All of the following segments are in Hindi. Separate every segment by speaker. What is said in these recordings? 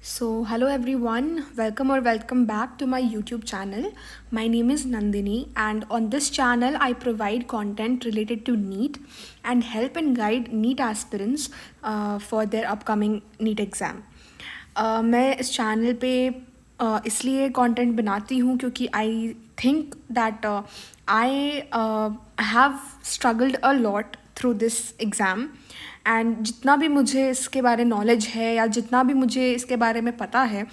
Speaker 1: Hello everyone, welcome or welcome back to my YouTube channel. My name is Nandini, and on this channel, I provide content related to NEET and help and guide NEET aspirants for their upcoming NEET exam. मैं इस चैनल पे इसलिए कंटेंट बनाती हूँ क्योंकि I think that I have struggled a lot through this exam and जितना भी मुझे इसके बारे नॉलेज है या जितना भी मुझे इसके बारे में पता है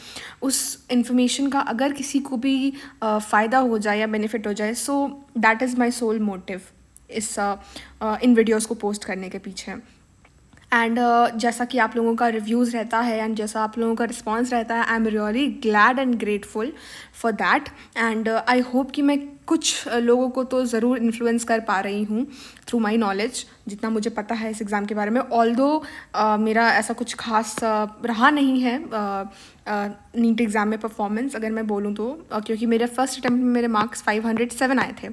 Speaker 1: उस इन्फॉर्मेशन का अगर किसी को भी फ़ायदा हो जाए या बेनिफिट हो जाए so that is my sole motive is in videos को पोस्ट करने के पीछे एंड जैसा कि आप लोगों का रिव्यूज़ रहता है एंड जैसा आप लोगों का रिस्पॉन्स रहता है आई am really glad and grateful for that and I hope कि मैं कुछ लोगों को तो ज़रूर इन्फ्लुएंस कर पा रही हूँ थ्रू माई नॉलेज जितना मुझे पता है इस एग्ज़ाम के बारे में ऑल्दो मेरा ऐसा कुछ खास रहा नहीं है नीट एग्ज़ाम में परफॉर्मेंस अगर मैं बोलूँ तो क्योंकि मेरे फर्स्ट अटैम्प्ट में मेरे मार्क्स 507 आए थे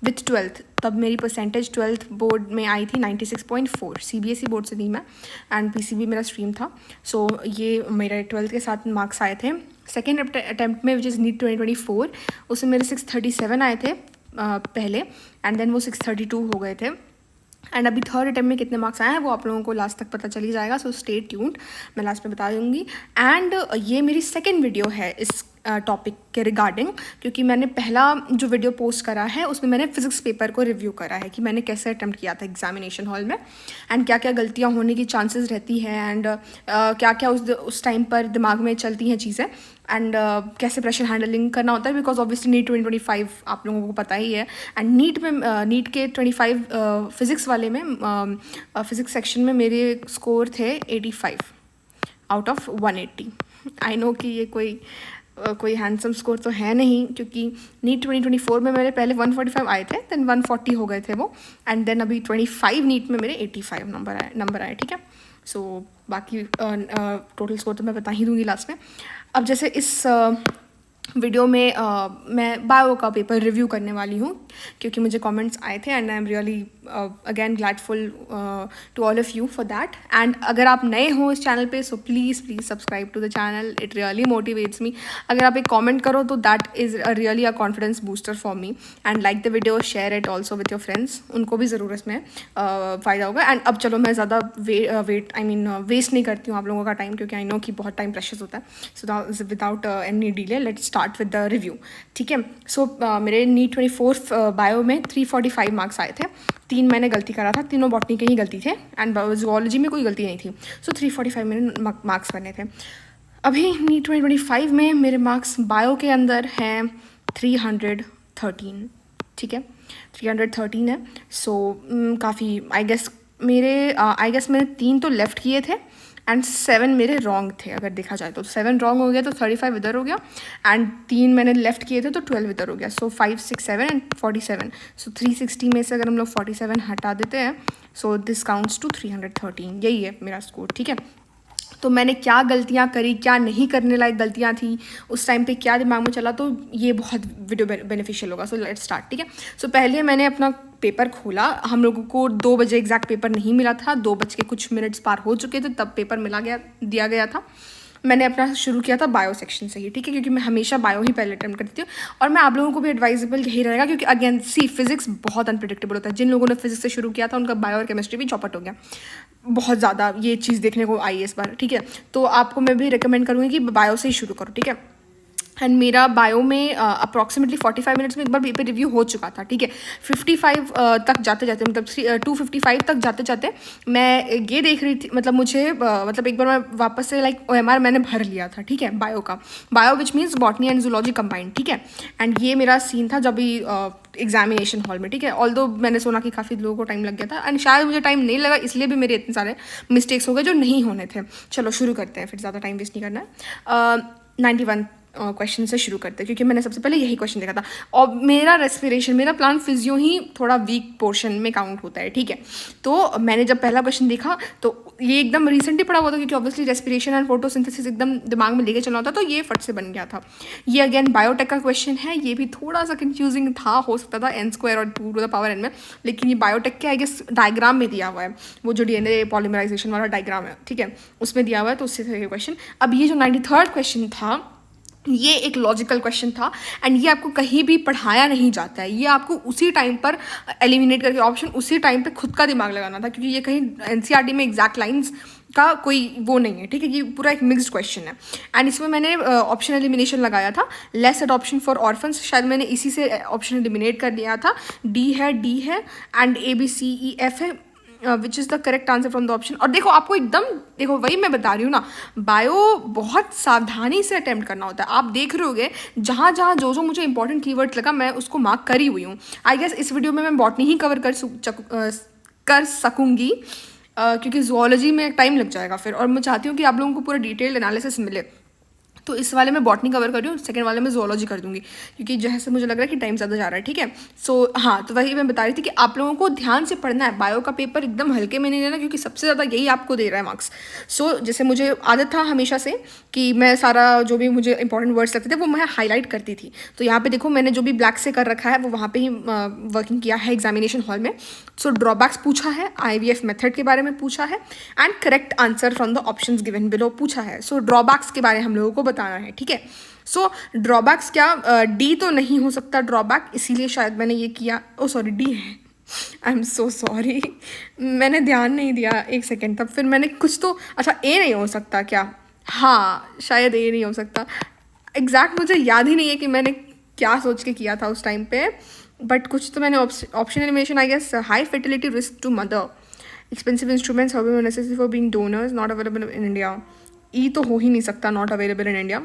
Speaker 1: विथ 12th तब मेरी परसेंटेज 12th बोर्ड में आई थी 96.4 CBSE बोर्ड से थी मैं एंड PCB मेरा स्ट्रीम था सो ये मेरे 12th के साथ मार्क्स आए थे सेकेंड अटैम्प्ट में विच इज़ नीट 2024 उसमें मेरे 637 आए थे पहले एंड देन वो 632 हो गए थे एंड अभी थर्ड अटैम्प्ट में कितने मार्क्स आए हैं वो आप लोगों को लास्ट तक पता चली जाएगा सो स्टे ट्यून्ड मैं लास्ट में बता दूंगी एंड ये मेरी सेकेंड वीडियो है इस टॉपिक के रिगार्डिंग क्योंकि मैंने पहला जो वीडियो पोस्ट करा है उसमें मैंने फिजिक्स पेपर को रिव्यू करा है कि मैंने कैसे अटैम्प्ट किया था एग्जामिनेशन हॉल में एंड क्या क्या गलतियाँ होने की चांसेस रहती हैं एंड क्या क्या उस टाइम पर दिमाग में चलती हैं चीज़ें एंड कैसे प्रेशर हैंडलिंग करना होता है बिकॉज ऑब्वियसली नीट 2025 आप लोगों को पता ही है एंड नीट में नीट के 25 फिज़िक्स वाले में फिज़िक्स सेक्शन में मेरे स्कोर थे 85 आउट ऑफ 180 आई नो कि ये कोई हैंडसम स्कोर तो है नहीं क्योंकि नीट 2024 में मेरे पहले 145 आए थे देन 140 हो गए थे वो एंड देन अभी 25 नीट में मेरे 85 नंबर आए ठीक है सो बाकी टोटल स्कोर तो मैं बता ही दूंगी लास्ट में अब जैसे इस वीडियो में मैं बायो का पेपर रिव्यू करने वाली हूँ क्योंकि मुझे कमेंट्स आए थे and I am really again gladful to all of you for that and अगर आप नए हो इस चैनल पे so please subscribe to the channel it really motivates me अगर आप एक कमेंट करो तो that is really a confidence booster for me and like the video share it also with your friends उनको भी ज़रूर इसमें फ़ायदा होगा एंड अब चलो मैं ज़्यादा वेस्ट नहीं करती हूँ आप लोगों का टाइम क्योंकि आई नो कि बहुत टाइम प्रेशर होता है so without any delay let's start with the review ठीक है सो मेरे नीट 24 बायो में 345 मार्क्स आए थे 3 मैंने गलती करा था तीनों बॉटनी के ही गलती थे एंड जूलॉजी में कोई गलती नहीं थी सो 345 मैंने मार्क्स करने थे अभी नीट 2025 में मेरे मार्क्स बायो के अंदर हैं 313 ठीक है 313 है सो काफ़ी आई गेस मैंने 3 तो लेफ़्ट किए थे एंड 7 मेरे रॉन्ग थे अगर देखा जाए तो 7 रॉन्ग हो गया तो 35 इधर हो गया एंड 3 मैंने लेफ़्ट किए थे तो 12 इधर हो गया सो 5 6 7 एंड 47 सो 360 में से अगर हम लोग 47 हटा देते हैं सो दिस काउंट्स टू 313 यही है मेरा स्कोर ठीक है तो मैंने क्या गलतियाँ करी क्या नहीं करने लायक गलतियाँ थी उस टाइम पे क्या दिमाग में चला तो ये बहुत वीडियो बेनिफिशियल होगा सो लेट्स स्टार्ट ठीक है सो पहले मैंने अपना पेपर खोला हम लोगों को 2 बजे एग्जैक्ट पेपर नहीं मिला था 2 बज के कुछ मिनट्स पार हो चुके थे तब पेपर दिया गया था मैंने अपना शुरू किया था बायो सेक्शन से ही ठीक है क्योंकि मैं हमेशा बायो ही पहले अटेम्प्ट करती हूँ और मैं आप लोगों को भी एडवाइजेबल यही रहेगा क्योंकि अगेन फिजिक्स बहुत अनप्रिडिक्टेबल होता है जिन लोगों ने फिजिक्स से शुरू किया था उनका बायो और केमिस्ट्री भी चौपट हो गया बहुत ज़्यादा ये चीज़ देखने को आई है इस बार ठीक है तो आपको मैं भी रिकमेंड करूँगी कि बायो से ही शुरू करो ठीक है एंड मेरा बायो में अप्रॉक्सीमेटली 45 मिनट्स में एक बार पेपर रिव्यू हो चुका था ठीक है 55 तक जाते जाते मतलब 255 तक जाते जाते मैं ये देख रही थी मतलब मुझे मतलब एक बार मैं वापस से लाइक OMR मैंने भर लिया था ठीक है bio which means botany and zoology combined ठीक है एंड ये मेरा सीन था जब भी एग्जामिनेशन हॉल में ठीक है ऑल्दो मैंने सुना कि काफ़ी लोगों को टाइम लग गया था एंड शायद मुझे टाइम नहीं लगा इसलिए भी मेरे इतने सारे मिस्टेक्स हो गए जो नहीं होने थे चलो शुरू करते हैं फिर ज़्यादा टाइम वेस्ट नहीं करना है 91 क्वेश्चन से शुरू करते हैं, क्योंकि मैंने सबसे पहले यही क्वेश्चन देखा था। और मेरा प्लांट फिजियो ही थोड़ा वीक पोर्शन में काउंट होता है, ठीक है। तो मैंने जब पहला क्वेश्चन देखा तो ये एकदम रिसेंटली पढ़ा हुआ था, क्योंकि ऑब्वियसली रेस्पिरेशन एंड फोटोसिंथेसिस एकदम दिमाग में लेके चलना होता, तो ये फट से बन गया था। ये अगेन बायोटेक का क्वेश्चन है, ये भी थोड़ा सा कंफ्यूजिंग था, हो सकता था n² और 2⁻n में, लेकिन ये बायोटेक के आई गेस डायग्राम में दिया हुआ है, वो जो DNA पॉलीमराइजेशन वाला डायग्राम है, ठीक है, उसमें दिया हुआ है, तो उससे क्वेश्चन। अब ये जो 93rd क्वेश्चन था, ये एक लॉजिकल क्वेश्चन था, एंड ये आपको कहीं भी पढ़ाया नहीं जाता है, ये आपको उसी टाइम पर एलिमिनेट करके ऑप्शन उसी टाइम पे खुद का दिमाग लगाना था, क्योंकि ये कहीं NCERT में एग्जैक्ट लाइंस का कोई वो नहीं है, ठीक है। ये पूरा एक मिक्स्ड क्वेश्चन है, एंड इसमें मैंने ऑप्शन एलिमिनेशन लगाया था, लेस अडॉप्शन फॉर ऑर्फन्स, शायद मैंने इसी से ऑप्शन एलिमिनेट कर दिया था। D है एंड ABCEF है, which is the correct answer from the option. और देखो आपको एकदम, देखो वही मैं बता रही हूँ ना, बायो बहुत सावधानी से अटेम्प्ट करना होता है। आप देख रहे होगे जहाँ जहाँ जो मुझे इंपॉर्टेंट कीवर्ड्स लगा, मैं उसको मार्क करी हुई हूँ। आई गेस इस वीडियो में मैं बॉटनी ही कवर कर सकूँगी, क्योंकि जुओलॉजी में टाइम लग जाएगा फिर, और मैं चाहती हूँ कि आप लोगों को पूरा डिटेल एनालिसिस मिले। तो इस वाले में बॉटनी कवर कर रही हूँ, सेकंड वाले में जुओलॉजी कर दूंगी, क्योंकि जैसे मुझे लग रहा है कि टाइम ज़्यादा जा रहा है, ठीक है। सो हाँ, तो वही मैं बता रही थी कि आप लोगों को ध्यान से पढ़ना है, बायो का पेपर एकदम हल्के में नहीं लेना, क्योंकि सबसे ज़्यादा यही आपको दे रहा है मार्क्स। सो जैसे मुझे आदत था हमेशा से कि मैं सारा जो भी मुझे इंपॉर्टेंट वर्ड्स लगते थे वो मैं हाईलाइट करती थी। तो यहाँ पे देखो मैंने जो भी ब्लैक से कर रखा है वो वहाँ पे ही वर्किंग किया है एग्जामिनेशन हॉल में। सो ड्रॉबैक्स पूछा है, IVF मेथड के बारे में पूछा है, and correct answer from the options given below पूछा है। सो ड्रॉबैक्स के बारे में हम लोगों को बताना है, ठीक है। सो ड्रॉबैक्स क्या, D तो नहीं हो सकता ड्रॉबैक, इसीलिए शायद मैंने ये किया। ओ सॉरी, D है, आई एम सो सॉरी, मैंने ध्यान नहीं दिया एक सेकेंड तब। फिर मैंने कुछ तो, अच्छा A नहीं हो सकता क्या, हाँ शायद A नहीं हो सकता। एग्जैक्ट मुझे याद ही नहीं है कि मैंने क्या सोच के किया था उस टाइम पे, बट कुछ तो मैंने option elimination, I guess high fertility risk to mother, expensive instruments necessary for being donors, not available in India. E तो हो ही नहीं सकता, not available in India,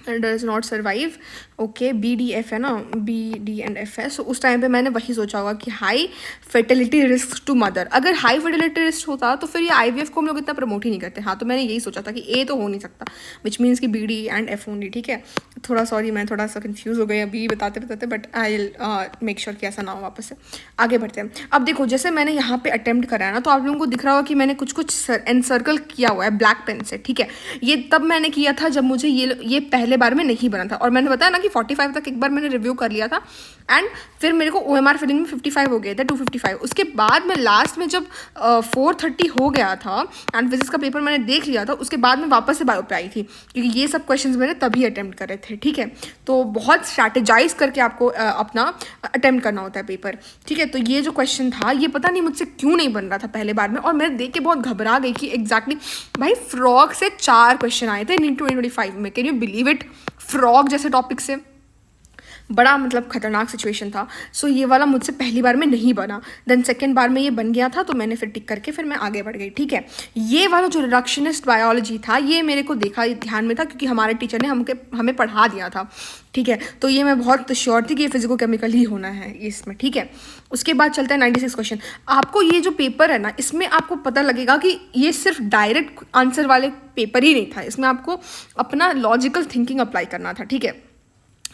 Speaker 1: does not survive. Okay, BDF है ना, BD&F है। सो उस टाइम पे मैंने वही सोचा होगा कि high fertility risk to mother. अगर हाई फर्टिलिटी रिस्क होता तो फिर ये IVF को हम लोग इतना प्रमोट ही नहीं करते। हाँ, तो मैंने यही सोचा था कि A तो हो नहीं सकता, विच मीन्स कि BD&F ओनली, ठीक है। थोड़ा सॉरी, मैं थोड़ा सा कंफ्यूज हो गई अभी बताते, but I will make sure कि ऐसा ना हो वापस से। आगे बढ़ते हैं। अब देखो जैसे मैंने यहाँ पे अटेम्प्ट करा है ना, तो आप लोगों को दिख रहा होगा कि मैंने कुछ एनसर्कल किया हुआ है ब्लैक पेन से, ठीक है। ये तब मैंने किया था जब मुझे ये पहले बार में नहीं बना था, और मैंने बताया ना कि 45 तक एक बार मैंने रिव्यू कर लिया था, एंड फिर मेरे को OMR फिलिंग में 55 हो गए थे, 255। उसके बाद में लास्ट में जब 430 हो गया था एंड फिजिक्स का पेपर मैंने देख लिया था, उसके बाद में वापस से बायो पे आई थी, क्योंकि ये सब क्वेश्चंस मैंने तभी अटेम्प्ट करे थे, ठीक है। तो बहुत स्ट्रैटेजाइज करके आपको अपना अटेम्प्ट करना होता है पेपर, ठीक है। तो ये जो क्वेश्चन था, ये पता नहीं मुझसे क्यों नहीं बन रहा था पहले बार में, और मैं देख के बहुत घबरा गई कि एग्जैक्टली भाई फ्रॉग से 4 क्वेश्चन आए थे नीट 2025 में। Can you believe it, frog जैसे टॉपिक से, बड़ा मतलब खतरनाक सिचुएशन था। सो ये वाला मुझसे पहली बार में नहीं बना, देन सेकेंड बार में ये बन गया था, तो मैंने फिर टिक करके फिर मैं आगे बढ़ गई, ठीक है। ये वाला जो रिडक्शनिस्ट बायोलॉजी था, ये मेरे को देखा ध्यान में था, क्योंकि हमारे टीचर ने हमें पढ़ा दिया था, ठीक है। तो ये मैं बहुत श्योर थी कि ये फिजिको-केमिकल ही होना है इसमें, ठीक है। उसके बाद चलता है 96 क्वेश्चन। आपको ये जो पेपर है ना, इसमें आपको पता लगेगा कि ये सिर्फ डायरेक्ट आंसर वाले पेपर ही नहीं था, इसमें आपको अपना लॉजिकल थिंकिंग अप्लाई करना था, ठीक है।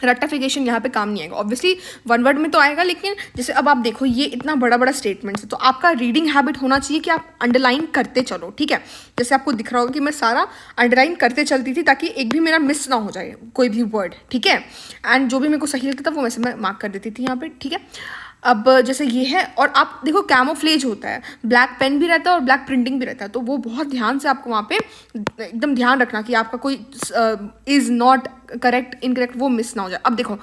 Speaker 1: रेक्टिफिकेशन यहाँ पे काम नहीं आएगा, ऑब्वियसली वन वर्ड में तो आएगा, लेकिन जैसे अब आप देखो ये इतना बड़ा बड़ा स्टेटमेंट्स है, तो आपका रीडिंग हैबिट होना चाहिए कि आप अंडरलाइन करते चलो, ठीक है। जैसे आपको दिख रहा होगा कि मैं सारा अंडरलाइन करते चलती थी, ताकि एक भी मेरा मिस ना हो जाए कोई भी वर्ड, ठीक है। एंड जो भी मेरे को सही लगता था वो वैसे मैं मार्क कर देती थी यहाँ पे, ठीक है। अब जैसे ये है, और आप देखो कैमोफ्लेज होता है, ब्लैक पेन भी रहता है और ब्लैक प्रिंटिंग भी रहता है, तो वो बहुत ध्यान से आपको वहाँ पे एकदम ध्यान रखना कि आपका कोई इज़ नॉट करेक्ट, इनकरेक्ट वो मिस ना हो जाए। अब देखो,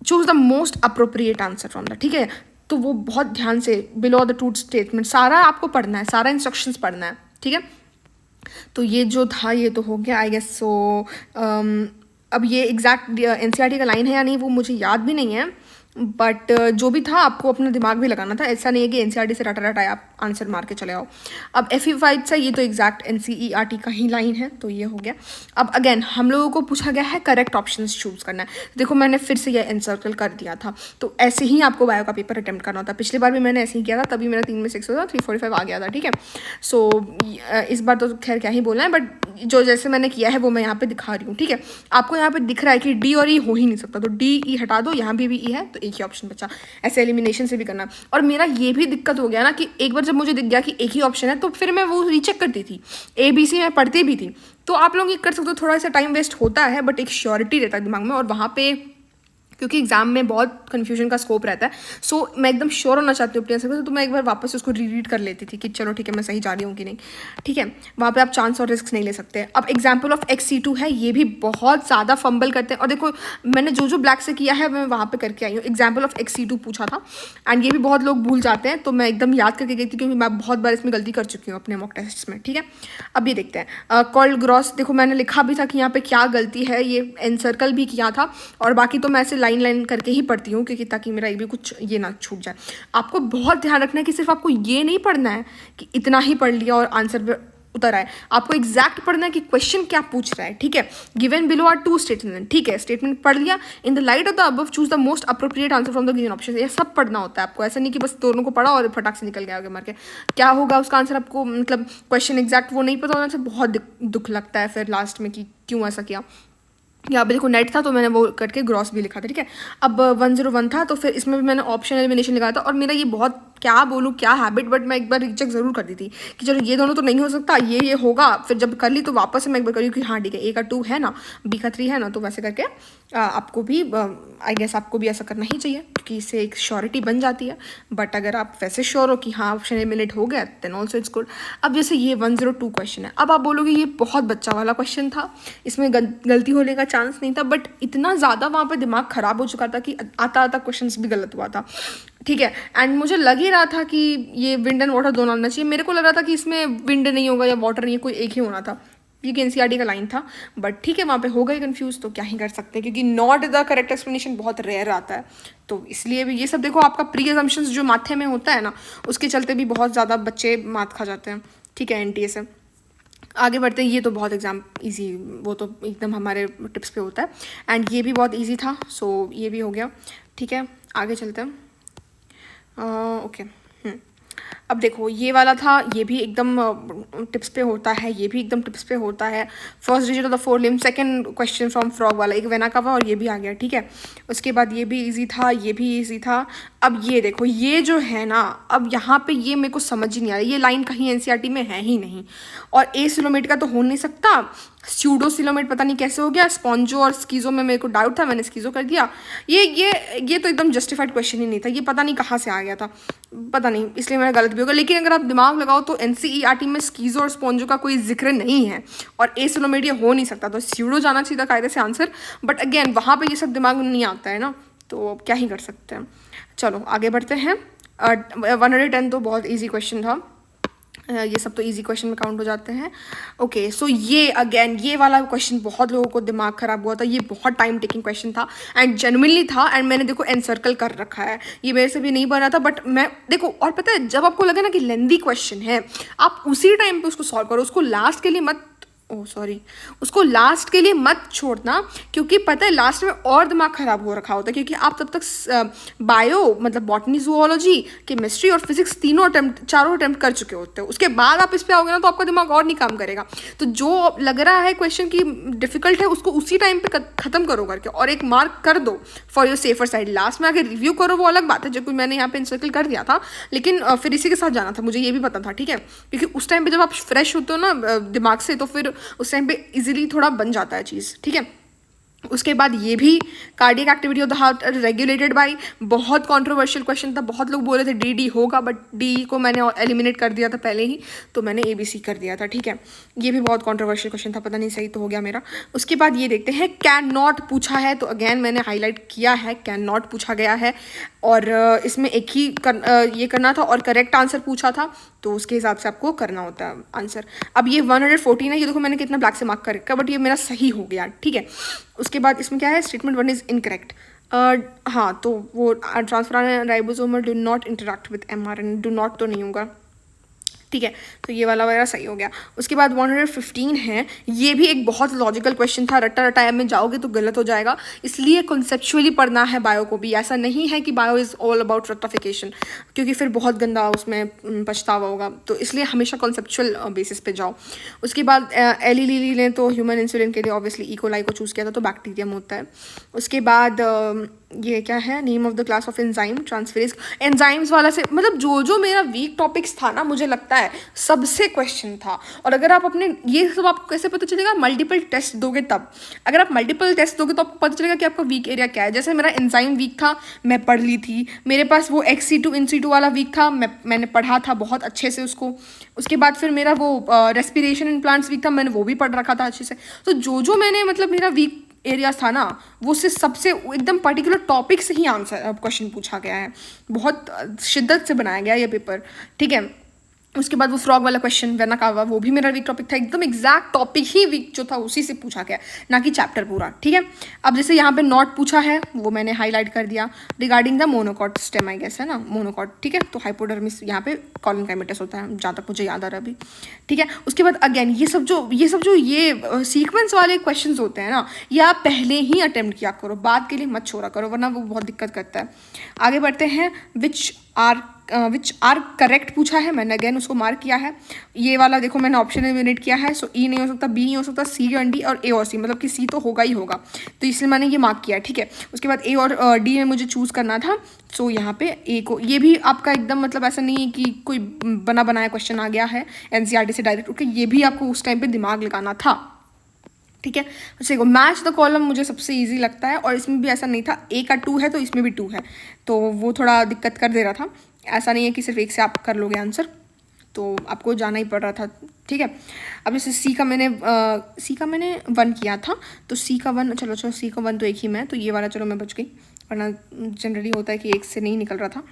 Speaker 1: choose the most appropriate answer from the, ठीक है। तो वो बहुत ध्यान से बिलो द ट्रूथ स्टेटमेंट सारा आपको पढ़ना है, सारा इंस्ट्रक्शंस पढ़ना है, ठीक है। तो ये जो था ये तो हो गया आई गेस। सो अब ये एग्जैक्ट NCERT का लाइन है या नहीं वो मुझे याद भी नहीं है, बट जो भी था आपको अपना दिमाग भी लगाना था, ऐसा नहीं है कि NCERT से रटा रटा आप आंसर मार के चले आओ। अब FE5 से ये तो एग्जैक्ट NCERT का ही लाइन है, तो ये हो गया। अब अगेन हम लोगों को पूछा गया है करेक्ट ऑप्शंस चूज करना है। देखो मैंने फिर से ये एनसर्कल कर दिया था, तो ऐसे ही आपको बायो का पेपर अटेम्प्ट करना होता है। पिछली बार भी मैंने ऐसे ही किया था, तभी मेरा 3 में 6 होता, 345 आ गया था, ठीक है। सो इस बार तो खैर क्या ही बोलना है, बट जो जैसे मैंने किया है वो मैं यहाँ पे दिखा रही हूँ, ठीक है। आपको यहाँ पे दिख रहा है कि डी और ई हो ही नहीं सकता, तो डी ई हटा दो, यहाँ भी ई है तो एक ही ऑप्शन बचा। ऐसे एलिमिनेशन से भी करना। और मेरा ये भी दिक्कत हो गया ना कि एक बार जब मुझे दिख गया कि एक ही ऑप्शन है तो फिर मैं वो रीचेक करती थी, ए बी सी मैं पढ़ती भी थी। तो आप लोग ये कर सकते हो, थोड़ा सा टाइम वेस्ट होता है बट एक श्योरिटी रहता है दिमाग में। और वहाँ पे क्योंकि एग्जाम में बहुत कन्फ्यूजन का स्कोप रहता है, सो मैं एकदम श्योर होना चाहती हूँ अपने आंसर पे, तो मैं एक बार वापस उसको रीड कर लेती थी कि चलो ठीक है मैं सही जा रही हूँ कि नहीं, ठीक है। वहाँ पे आप चांस और रिस्क नहीं ले सकते। अब एग्जाम्पल ऑफ XC2 है, ये भी बहुत ज़्यादा फंबल करते हैं। और देखो मैंने जो ब्लैक से किया है मैं वहाँ पर करके आई हूँ। एग्जाम्पल ऑफ XC2 पूछा था एंड ये भी बहुत लोग भूल जाते हैं, तो मैं एकदम याद करके गई थी क्योंकि मैं बहुत बार इसमें गलती कर चुकी हूँ अपने मॉक टेस्ट में, ठीक है। अब ये देखते हैं कॉल्ड ग्रॉस। देखो मैंने लिखा भी था कि यहाँ पे क्या गलती है, ये एनसर्कल भी किया था, और बाकी तो मैं ऐसे लाइन करके ही पढ़ती हूँ क्योंकि ताकि मेरा ये भी कुछ ये ना छूट जाए। आपको बहुत ध्यान रखना है कि सिर्फ आपको ये नहीं पढ़ना है कि इतना ही पढ़ लिया और आंसर पे उतर आए। आपको एग्जैक्ट पढ़ना है कि क्वेश्चन क्या पूछ रहा है, ठीक है। गिवन बिलो आर 2 स्टेटमेंट, ठीक है। स्टेटमेंट पढ़ लिया, in the light of the above choose the most appropriate answer from the given option. ये सब पढ़ना होता है आपको, ऐसा नहीं कि बस दोनों को पढ़ा और फटाक से निकल गया आगे मार के। क्या होगा उसका आंसर आपको, मतलब क्वेश्चन एग्जैक्ट वो नहीं पता होना से बहुत दुख लगता है फिर लास्ट में कि क्यों ऐसा किया। यहाँ पे देखो नेट था तो मैंने वो करके ग्रॉस भी लिखा था, ठीक है। अब 101 था तो फिर इसमें भी मैंने ऑप्शन एलिमिनेशन लगाया था। और मेरा ये बहुत क्या बोलूँ क्या हैबिट, बट मैं एक बार रीचेक जरूर कर दी थी कि चलो ये दोनों तो नहीं हो सकता, ये होगा। फिर जब कर ली तो वापस से मैं एक बार करी कि हाँ ठीक है, A का 2 है ना, B का 3 है ना, तो वैसे करके आपको भी आई गेस आपको भी ऐसा करना ही चाहिए क्योंकि इससे एक श्योरिटी बन जाती है। बट अगर आप वैसे श्योर हो कि हाँ ऑप्शन एलिमिनेट हो गया देन ऑल्सो इट्स गुड। अब जैसे ये 102 क्वेश्चन है, अब आप बोलोगे ये बहुत बच्चा वाला क्वेश्चन था, इसमें गलती होने का चांस नहीं था, बट इतना ज़्यादा वहाँ पर दिमाग ख़राब हो चुका था कि आता क्वेश्चन भी गलत हुआ था, ठीक है। एंड मुझे लग ही रहा था कि ये विंड एंड वाटर दोनों आना चाहिए। मेरे को लग रहा था कि इसमें विंड नहीं होगा या वाटर नहीं है, कोई एक ही होना था, ये एनसीईआरटी का लाइन था। बट ठीक है वहाँ पे हो गई कंफ्यूज, तो क्या ही कर सकते हैं क्योंकि नॉट द करेक्ट एक्सप्लेनेशन बहुत रेयर आता है। तो इसलिए भी ये सब देखो आपका प्री अजम्पशंस जो माथे में होता है ना, उसके चलते भी बहुत ज़्यादा बच्चे मात खा जाते हैं, ठीक है। एनटीए से आगे बढ़ते हैं। ये तो बहुत एग्जाम इजी, वो तो एकदम हमारे टिप्स पे होता है। एंड ये भी बहुत इजी था, सो ये भी हो गया, ठीक है। आगे चलते हैं। ओके अब देखो ये वाला था, ये भी एकदम टिप्स पे होता है, ये भी एकदम टिप्स पे होता है। First digit of the 4 limb, second question from frog वाला, एक वेना का हुआ और ये भी आ गया, ठीक है। उसके बाद ये भी इजी था, ये भी इजी था। अब ये देखो ये जो है ना, अब यहाँ पे ये मेरे को समझ ही नहीं आ रहा, ये लाइन कहीं एनसीईआरटी में है ही नहीं। और एसिलोमेट का तो हो नहीं सकता, स्यूडोसिलोमेट पता नहीं कैसे हो गया, स्पॉन्जो और स्कीजो में मेरे को डाउट था, मैंने स्कीजो कर दिया। ये तो एकदम जस्टिफाइड क्वेश्चन ही नहीं था, ये पता नहीं कहाँ से आ गया था, पता नहीं, इसलिए मेरा गलत भी होगा। लेकिन अगर आप दिमाग लगाओ तो एनसीईआरटी में स्कीजो और स्पॉन्जो का कोई जिक्र नहीं है और एसिलोमेट ये हो नहीं सकता, तो स्यूडो जाना चाहिए था कायदे से आंसर। बट अगेन वहाँ पर ये सब दिमाग में नहीं आता है ना, तो क्या ही कर सकते हैं। चलो आगे बढ़ते हैं। 110 तो बहुत ईजी क्वेश्चन था, ये सब तो इजी क्वेश्चन में काउंट हो जाते हैं। ओके सो ये अगेन ये वाला क्वेश्चन बहुत लोगों को दिमाग खराब हुआ था, ये बहुत टाइम टेकिंग क्वेश्चन था एंड जेन्युइनली था। एंड मैंने देखो एनसर्कल कर रखा है, ये मेरे से भी नहीं बना था, बट मैं देखो, और पता है जब आपको लगे ना कि लेंदी क्वेश्चन है, आप उसी टाइम पे उसको सॉल्व करो, उसको लास्ट के लिए मत उसको लास्ट के लिए मत छोड़ना, क्योंकि पता है लास्ट में और दिमाग खराब हो रखा होता है, क्योंकि आप तब तक बायो मतलब बॉटनी, जूलॉजी, केमिस्ट्री और फिजिक्स चारों अटेम्प्ट कर चुके होते हो। उसके बाद आप इस पे आओगे ना तो आपका दिमाग और नहीं काम करेगा। तो जो लग रहा है क्वेश्चन की डिफिकल्ट है उसको उसी टाइम पे खत्म करो करके और एक मार्क कर दो for your safer side. Last में आगे रिव्यू करो वो अलग बात है, जो कि मैंने यहाँ पे इंसर्कल कर दिया था, लेकिन फिर इसी के साथ जाना था, मुझे ये भी पता था, ठीक है। क्योंकि उस टाइम पे जब आप फ्रेश होते हो ना दिमाग से, तो फिर उस टाइम पे इजीली थोड़ा बन जाता है चीज़, ठीक है। उसके बाद ये भी cardiac activity of the heart regulated by, बहुत कंट्रोवर्शियल क्वेश्चन था, बहुत लोग बोल रहे थे डी होगा, बट डी को मैंने एलिमिनेट कर दिया था पहले ही, तो मैंने ABC कर दिया था, ठीक है। ये भी बहुत कंट्रोवर्शियल क्वेश्चन था, पता नहीं सही तो हो गया मेरा। उसके बाद ये देखते हैं कैन नॉट पूछा है, तो अगेन मैंने हाईलाइट किया है कैन नॉट पूछा गया है और इसमें एक ही ये करना था और करेक्ट आंसर पूछा था, तो उसके हिसाब से आपको करना होता है आंसर। अब ये 114 है, ये देखो मैंने कितना ब्लैक से मार्क कर रखा, बट ये मेरा सही हो गया, ठीक है। उसके बाद इसमें क्या है, स्टेटमेंट 1 इज इनकरेक्ट। हाँ तो वो transfer ribosomal do not interact with mRNA, do not तो नहीं होगा, ठीक है, तो ये वाला वगैरह सही हो गया। उसके बाद 115 है, ये भी एक बहुत लॉजिकल क्वेश्चन था, रट्टा रटाया में जाओगे तो गलत हो जाएगा, इसलिए कॉन्सेप्चुअली पढ़ना है बायो को भी। ऐसा नहीं है कि बायो इज़ ऑल अबाउट रट्टाफिकेशन, क्योंकि फिर बहुत गंदा उसमें पछतावा होगा, तो इसलिए हमेशा कॉन्सेप्चुअल बेसिस पे जाओ। उसके बाद एली लीली ने तो ह्यूमन इंसुलिन के लिए ऑब्वियसली इकोलाई को चूज़ किया था, तो बैक्टीरियम होता है। उसके बाद ये क्या है, name of the class of enzyme transferase. Enzymes वाला से मतलब जो मेरा वीक टॉपिक्स था ना, मुझे लगता है सबसे क्वेश्चन था। और अगर आप अपने ये सब आपको कैसे पता चलेगा, मल्टीपल टेस्ट दोगे तब। अगर आप मल्टीपल टेस्ट दोगे तो आपको पता चलेगा कि आपका वीक एरिया क्या है। जैसे मेरा एंजाइम वीक था, मैं पढ़ ली थी। मेरे पास वो XC2 InC2 वाला वीक था, मैंने पढ़ा था बहुत अच्छे से उसको। उसके बाद फिर मेरा वो रेस्पिरेशन इन प्लांट्स वीक था, मैंने वो भी पढ़ रखा था अच्छे से। तो जो मैंने मतलब मेरा वीक एरियाज था ना, वो से सबसे एकदम पर्टिकुलर टॉपिक से ही आंसर क्वेश्चन पूछा गया है। बहुत शिद्दत से बनाया गया ये पेपर, ठीक है। उसके बाद वो फ्रॉग वाला क्वेश्चन वेना कावा, वो भी मेरा वीक टॉपिक था, एकदम एग्जैक्ट टॉपिक ही वीक जो था उसी से पूछा गया, ना कि चैप्टर पूरा, ठीक है। अब जैसे यहाँ पे नॉट पूछा है, वो मैंने हाईलाइट कर दिया। Regarding the monocot stem, I guess है ना मोनोकॉट, ठीक है। तो हाइपोडर्मिस यहाँ पे कॉलन काइमेटस होता है, जहाँ तक मुझे याद आ रहा है अभी, ठीक है। उसके बाद अगेन ये सब जो सीक्वेंस वाले क्वेश्चन होते हैं ना, ये आप पहले ही अटेम्प्ट किया करो, बाद के लिए मत छोड़ा करो, वरना वो बहुत दिक्कत करता है। आगे बढ़ते हैं। विच आर करेक्ट पूछा है, मैंने अगेन उसको मार्क किया है। ये वाला देखो मैंने ऑप्शन एलिमिनेट किया है, सो ई नहीं हो सकता, बी नहीं हो सकता, सी और डी और ए और सी, मतलब कि सी तो होगा ही होगा, तो इसलिए मैंने ये मार्क किया है, ठीक है। उसके बाद ए और डी में मुझे चूज़ करना था, सो यहाँ पे ए को, ये भी आपका एकदम मतलब ऐसा नहीं है कि कोई बना बनाया क्वेश्चन आ गया है NCERT से डायरेक्ट उठ के, ये भी आपको उस टाइम पे दिमाग लगाना था, ठीक है। देखो मैच द कॉलम मुझे सबसे इजी लगता है, और इसमें भी ऐसा नहीं था ए का 2 है तो इसमें भी 2 है, तो वो थोड़ा दिक्कत कर दे रहा था। ऐसा नहीं है कि सिर्फ एक से आप कर लोगे आंसर, तो आपको जाना ही पड़ रहा था, ठीक है। अब जैसे सी का मैंने 1 किया था, तो सी का 1, चलो सी का 1 तो एक ही में, तो ये वाला चलो मैं बच गई, वरना जनरली होता है कि एक से नहीं निकल रहा था।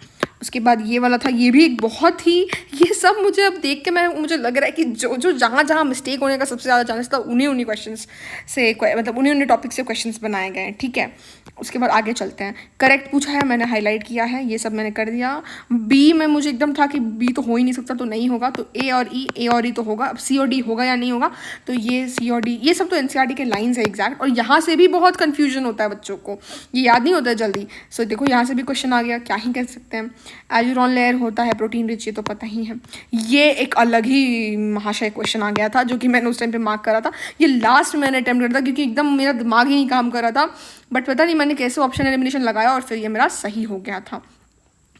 Speaker 1: उसके बाद ये वाला था, ये भी एक बहुत ही, ये सब मुझे अब देख के मुझे लग रहा है कि जो जहाँ मिस्टेक होने का सबसे ज़्यादा चांसेस था, उन्हीं क्वेश्चंस से, मतलब उन्हीं टॉपिक से क्वेश्चंस बनाए गए हैं, ठीक है। उसके बाद आगे चलते हैं। करेक्ट पूछा है, मैंने हाईलाइट किया है, ये सब मैंने कर दिया। बी में मुझे एकदम था कि बी तो हो ही नहीं सकता, तो नहीं होगा, तो ए और ई तो होगा। अब सी और डी होगा या नहीं होगा, तो ये सी और डी, ये सब तो NCERT के लाइन्स है एग्जैक्ट, और यहाँ से भी बहुत कन्फ्यूजन होता है बच्चों को, ये याद नहीं होता है जल्दी। सो देखो यहाँ से भी क्वेश्चन आ गया, क्या ही कर सकते हैं। एल्यूरॉन लेयर होता है प्रोटीन रिच, ये तो पता ही है। ये एक अलग ही महाशय क्वेश्चन आ गया था, जो कि मैंने उस टाइम पे मार्क करा था। ये लास्ट मैंने अटेम्प्ट करा था, क्योंकि एकदम मेरा दिमाग ही नहीं काम कर रहा था, बट पता नहीं मैंने कैसे ऑप्शन एलिमिनेशन लगाया और फिर ये मेरा सही हो गया था।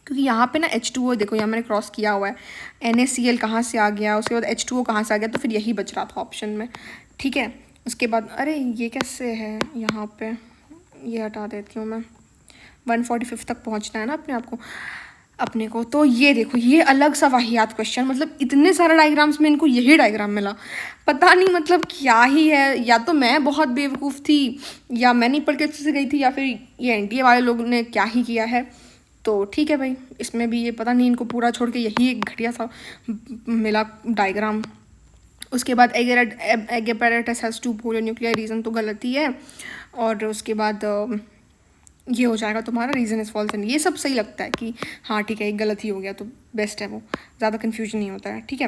Speaker 1: क्योंकि यहाँ पे ना H2O देखो, यहाँ मैंने क्रॉस किया हुआ है, NaCl कहाँ से आ गया, उसके बाद H2O कहाँ से आ गया, तो फिर यही बच रहा था ऑप्शन में, ठीक है। उसके बाद अरे ये कैसे है, यहाँ पे ये हटा देती हूँ मैं, 145 तक पहुँचना है ना अपने को। तो ये देखो, ये अलग सा वाहियात क्वेश्चन, मतलब इतने सारे डायग्राम्स में इनको यही डायग्राम मिला, पता नहीं मतलब क्या ही है, या तो मैं बहुत बेवकूफ़ थी, या मैं नहीं पढ़ के अच्छे से गई थी, या फिर ये NTA वाले लोग ने क्या ही किया है। तो ठीक है भाई, इसमें भी ये पता नहीं इनको पूरा छोड़ के यही एक घटिया सा मिला डायग्राम। उसके बाद एगेपेरेटस हैज़ 2 पोलर न्यूक्लियर, रीज़न तो गलत ही है। और उसके बाद ये हो जाएगा तुम्हारा रीज़न इज़ फॉल्स, एंड ये सब सही लगता है कि हाँ ठीक है, एक गलत ही हो गया तो बेस्ट है, वो ज़्यादा कन्फ्यूजन नहीं होता है, ठीक है।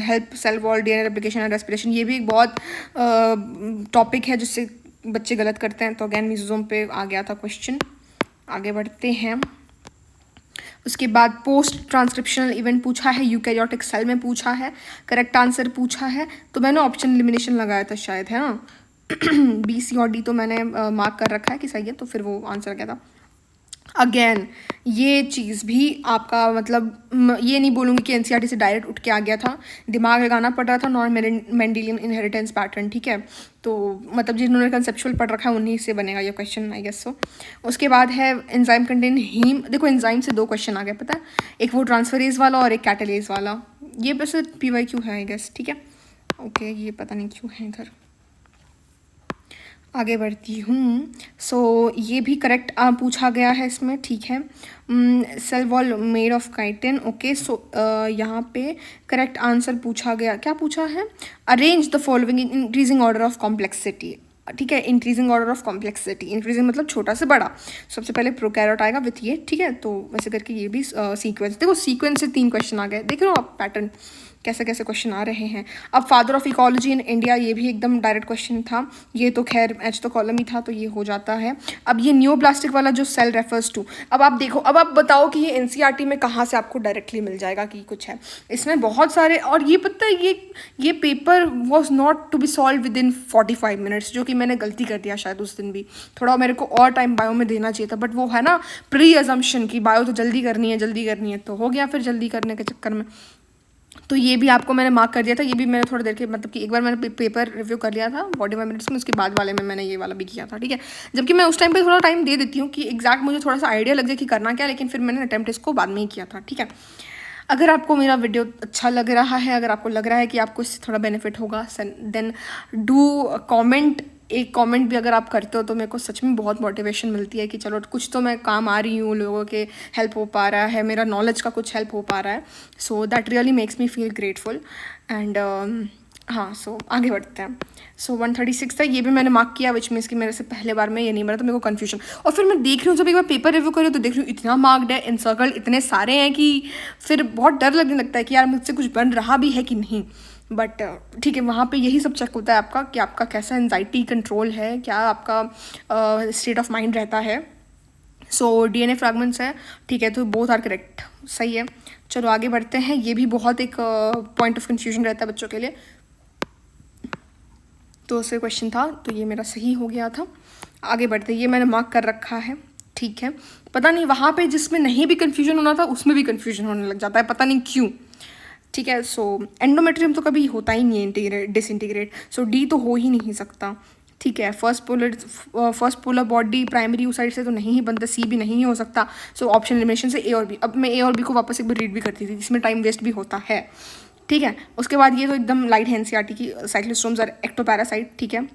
Speaker 1: Help cell wall DNA replication and respiration, ये भी एक बहुत टॉपिक है जिससे बच्चे गलत करते हैं, तो अगेन मिसोजोम पे आ गया था क्वेश्चन। आगे बढ़ते हैं। उसके बाद पोस्ट ट्रांसक्रिप्शनल इवेंट पूछा है, यूकैरियोटिक सेल में पूछा है, करेक्ट आंसर पूछा है, तो मैंने ऑप्शन एलिमिनेशन लगाया था शायद, है ना। B, C और D तो मैंने मार्क कर रखा है कि सही है, तो फिर वो आंसर क्या था। अगेन ये चीज़ भी आपका मतलब ये नहीं बोलूँगी कि NCERT से डायरेक्ट उठ के आ गया था, दिमाग लगाना पड़ रहा था, नॉन मेंडेलियन इनहेरिटेंस पैटर्न, ठीक है। तो मतलब जिन्होंने कंसेप्चुअल पढ़ रखा है उन्हीं से बनेगा ये क्वेश्चन, आई गेस सो। उसके बाद है एंजाइम कंटेन हीम, देखो एंजाइम से 2 क्वेश्चन आ गए, पता है, एक वो ट्रांसफरेज वाला और एक कैटालेज वाला, ये बस PYQ है आई गेस, ठीक है। ओके, ये पता नहीं क्यों है इधर। आगे बढ़ती हूँ। सो ये भी करेक्ट पूछा गया है इसमें, ठीक है। Cell wall made of chitin, okay. So यहाँ पे करेक्ट आंसर पूछा गया, क्या पूछा है, arrange the following in increasing order of complexity, ठीक है। Increasing order of complexity, increasing मतलब छोटा से बड़ा, सबसे पहले प्रोकैरियोट आएगा विथ ये, ठीक है। तो वैसे करके ये भी सीक्वेंस, देखो सीक्वेंस से 3 क्वेश्चन आ गए, देख रहे हो आप पैटर्न, कैसे कैसे क्वेश्चन आ रहे हैं। अब father of ecology in India, ये भी एकदम डायरेक्ट क्वेश्चन था, ये तो खैर एच तो कॉलम ही था तो ये हो जाता है। अब ये नियोप्लास्टिक वाला जो सेल रेफर्स टू, अब आप देखो, अब आप बताओ कि ये एनसीईआरटी में कहाँ से आपको डायरेक्टली मिल जाएगा कि कुछ है इसमें बहुत सारे। और ये पता है ये paper was not to be solve within 45 minutes, जो कि मैंने गलती कर दिया शायद उस दिन भी, थोड़ा मेरे को और टाइम बायो में देना चाहिए था, बट वो है ना प्री अजम्पशन की बायो तो जल्दी करनी है तो हो गया फिर जल्दी करने के चक्कर में। तो ये भी आपको मैंने मार्क कर दिया था, ये भी मैंने थोड़ी देर के मतलब कि एक बार मैंने पेपर रिव्यू कर लिया था 45 मिनट्स में, उसके बाद वाले में मैंने ये वाला भी किया था, ठीक है। जबकि मैं उस टाइम पे थोड़ा टाइम दे देती हूँ कि एग्जैक्ट मुझे थोड़ा सा आइडिया लग जाए कि करना क्या, लेकिन फिर मैंने अटैम्प्ट इसको बाद में ही किया था, ठीक है। अगर आपको मेरा वीडियो अच्छा लग रहा है, अगर आपको लग रहा है कि आपको इससे थोड़ा बेनिफिट होगा, देन डू कमेंट। एक कमेंट भी अगर आप करते हो तो मेरे को सच में बहुत मोटिवेशन मिलती है कि चलो कुछ तो मैं काम आ रही हूँ, लोगों के हेल्प हो पा रहा है, मेरा नॉलेज का कुछ हेल्प हो पा रहा है। So that really makes me feel grateful. And हाँ, सो आगे बढ़ते हैं। सो 136 था, ये भी मैंने मार्क किया, विच मीन्स कि मेरे से पहले बार में ये नहीं बना तो मेरे को कन्फ्यूजन। और फिर मैं देख रही हूँ जब एक बार पेपर रिव्यू कर रही हूँ तो देख रही हूँ इतना मार्क्ड है, इनसर्कल इतने सारे हैं कि फिर बहुत डर लगने लगता है कि यार मुझसे कुछ बन रहा भी है कि नहीं। बट ठीक है, वहाँ पे यही सब चेक होता है आपका कि आपका कैसा एंजाइटी कंट्रोल है, क्या आपका स्टेट ऑफ माइंड रहता है। सो डीएनए फ्रैगमेंट्स है, ठीक है, तो बोथ आर करेक्ट, सही है। चलो आगे बढ़ते हैं। ये भी बहुत एक पॉइंट ऑफ कन्फ्यूजन रहता है बच्चों के लिए, तो उससे क्वेश्चन था तो ये मेरा सही हो गया था। आगे बढ़ते, ये मैंने मार्क कर रखा है, ठीक है। पता नहीं वहाँ पे जिसमें नहीं भी कन्फ्यूजन होना था उसमें भी कन्फ्यूजन होने लग जाता है, पता नहीं क्यों, ठीक है। सो एंडोमेट्रियम तो कभी होता ही नहीं है इंटीग्रेट डिसइंटीग्रेट, सो डी तो हो ही नहीं सकता, ठीक है। First polar body primary side से तो नहीं ही बनता, सी भी नहीं हो सकता। सो ऑप्शन एलिमिनेशन से ए और बी। अब मैं ए और बी को वापस एक बार रीड भी करती थी, जिसमें टाइम वेस्ट भी होता है, ठीक है। उसके बाद ये तो एकदम लाइट है एनसीईआरटी की, साइक्लोस्टोम्स आर एक्टोपैरासाइट, ठीक है।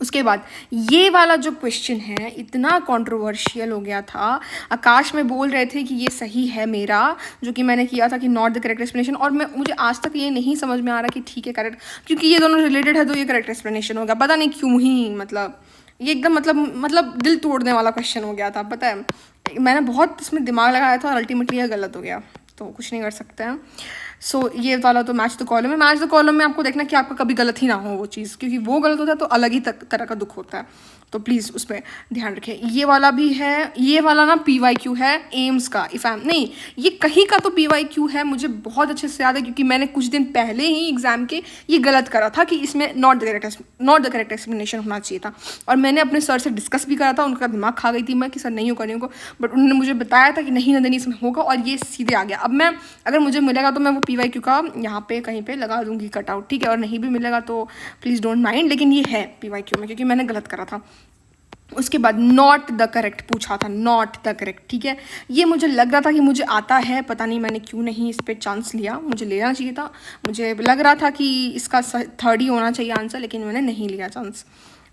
Speaker 1: उसके बाद ये वाला जो क्वेश्चन है इतना कंट्रोवर्शियल हो गया था, आकाश में बोल रहे थे कि ये सही है मेरा, जो कि मैंने किया था कि नॉट द करेक्ट एक्सप्लेनेशन। और मुझे आज तक ये नहीं समझ में आ रहा कि ठीक है करेक्ट, क्योंकि ये दोनों रिलेटेड है तो ये करेक्ट एक्सप्लेनेशन होगा, पता नहीं क्यों ही, मतलब ये एकदम मतलब दिल तोड़ने वाला क्वेश्चन हो गया था, पता है। मैंने बहुत इसमें दिमाग लगाया था और अल्टीमेटली यह गलत हो गया, तो कुछ नहीं कर सकते हैं। सो ये वाला तो मैच द कॉलम है। मैच द कॉलम में आपको देखना कि आपका कभी गलत ही ना हो वो चीज़, क्योंकि वो गलत होता है तो अलग ही तरह का दुख होता है, तो प्लीज़ उस पर ध्यान रखें। ये वाला भी है, ये वाला ना PYQ है एम्स का, इफ़ आई नहीं, ये कहीं का तो PYQ है, मुझे बहुत अच्छे से याद है क्योंकि मैंने कुछ दिन पहले ही एग्जाम के ये गलत करा था कि इसमें नॉट द करेक्ट एक्सप्लेनेशन होना चाहिए था। और मैंने अपने सर से डिस्कस भी करा था, उनका दिमाग खा गई थी मैं कि सर नहीं होगा नहीं होगा, बट उन्होंने मुझे बताया था कि नहीं नंदिनी इसमें होगा, और ये सीधे आ गया। अब मैं अगर मुझे मिलेगा तो मैं वो PYQ का यहाँ पे कहीं पे लगा दूंगी कटआउट, ठीक है। और नहीं भी मिलेगा तो प्लीज़ डोंट माइंड, लेकिन ये है PYQ में क्योंकि मैंने गलत करा था। उसके बाद नॉट द करेक्ट पूछा था, नॉट द करेक्ट, ठीक है। ये मुझे लग रहा था कि मुझे आता है, पता नहीं मैंने क्यों नहीं इस पर चांस लिया, मुझे लेना चाहिए था, मुझे लग रहा था कि इसका थर्ड ही होना चाहिए आंसर, लेकिन मैंने नहीं लिया चांस,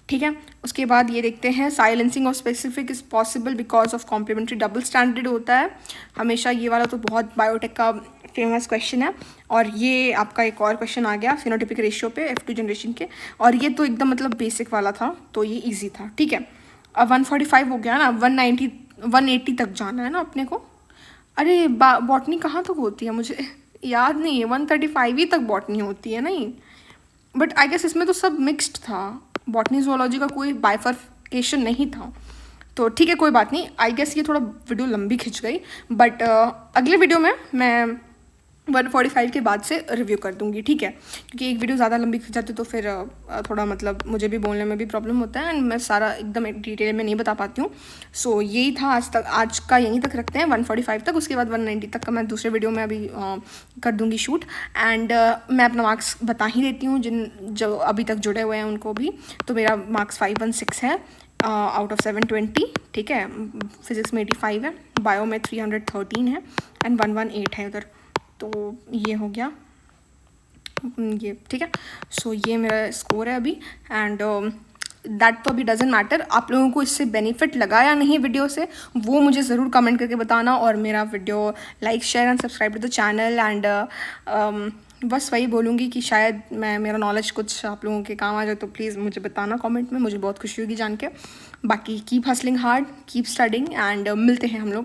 Speaker 1: ठीक है। उसके बाद ये देखते हैं, silencing of specific is possible because of complementary double standard होता है हमेशा, ये वाला तो बहुत बायोटेक का फेमस क्वेश्चन है। और ये आपका एक और क्वेश्चन आ गया फिनोटिपिक रेशियो पे F2 जनरेशन के, और ये तो एकदम मतलब बेसिक वाला था तो ये ईजी था, ठीक है। अब 145 हो गया ना, 180 तक जाना है ना अपने को। अरे बॉटनी कहाँ तक होती है मुझे याद नहीं है, 135 ही तक बॉटनी होती है नहीं, बट आई गेस इसमें तो सब मिक्स्ड था, बॉटनी जूलॉजी का कोई बाइफर्केशन नहीं था, तो ठीक है कोई बात नहीं। आई गेस ये थोड़ा वीडियो लंबी खिंच गई, बट अगले वीडियो में मैं 145 के बाद से रिव्यू कर दूंगी, ठीक है। क्योंकि एक वीडियो ज़्यादा लंबी खिंच जाती तो फिर थोड़ा मतलब मुझे भी बोलने में भी प्रॉब्लम होता है, एंड मैं सारा एकदम डिटेल में नहीं बता पाती हूँ। सो यही था आज का यहीं तक रखते हैं 145 तक, उसके बाद 190 तक का मैं दूसरे वीडियो में अभी कर दूँगी शूट। एंड मैं अपना मार्क्स बता ही देती हूँ जो अभी तक जुड़े हुए हैं उनको भी। तो मेरा मार्क्स 516 है आउट ऑफ 720, ठीक है। फिजिक्स में 85 है, बायो में 313 है, एंड 118 है उधर, तो ये हो गया ये, ठीक है। सो ये मेरा स्कोर है अभी, एंड दैट तो अभी डजेंट मैटर। आप लोगों को इससे बेनिफिट लगा या नहीं वीडियो से, वो मुझे ज़रूर कमेंट करके बताना, और मेरा video like share and subscribe to the channel. And बस वही बोलूँगी कि शायद मेरा नॉलेज कुछ आप लोगों के काम आ जाए, तो प्लीज़ मुझे बताना कमेंट में, मुझे बहुत खुशी होगी जान के। बाकी keep hustling hard, keep studying, and मिलते हैं हम लोग